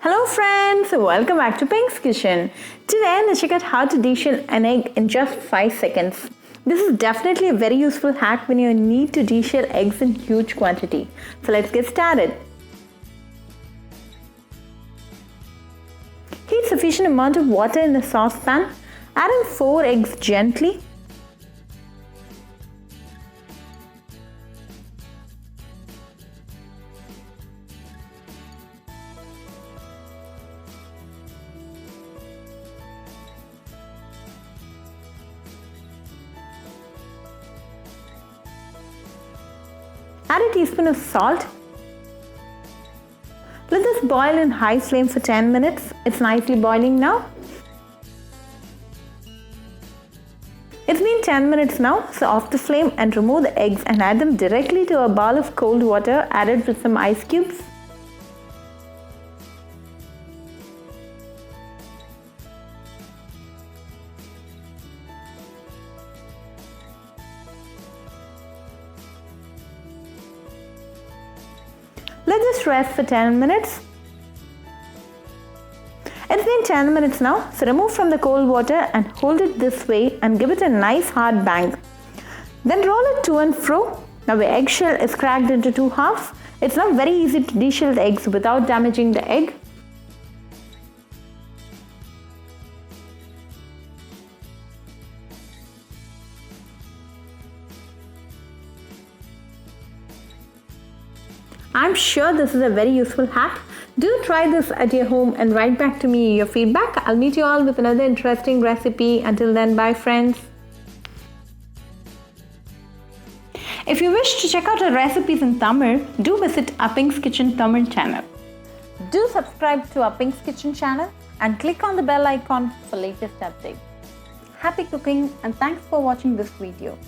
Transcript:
Hello friends, welcome back to Pink's Kitchen. Today let's check out how to deshell an egg in just 5 seconds. This is definitely a very useful hack when you need to deshell eggs in huge quantity. So let's get started. Heat sufficient amount of water in the saucepan. Add in 4 eggs gently. Add a teaspoon of salt. Let this boil in high flame for 10 minutes. It's nicely boiling now. It's been 10 minutes now, so off the flame and remove the eggs and add them directly to a bowl of cold water added with some ice cubes. Let this rest for 10 minutes. It's been 10 minutes now, so remove from the cold water and hold it this way and give it a nice hard bang. Then roll it to and fro. Now the eggshell is cracked into 2 halves. It's not very easy to deshell the eggs without damaging the egg. I'm sure this is a very useful hack. Do try this at your home and write back to me your feedback. I'll meet you all with another interesting recipe. Until then, bye friends. If you wish to check out our recipes in Tamil, do visit our Pink's Kitchen Tamil channel. Do subscribe to our Pink's Kitchen channel and click on the bell icon for latest updates. Happy cooking and thanks for watching this video.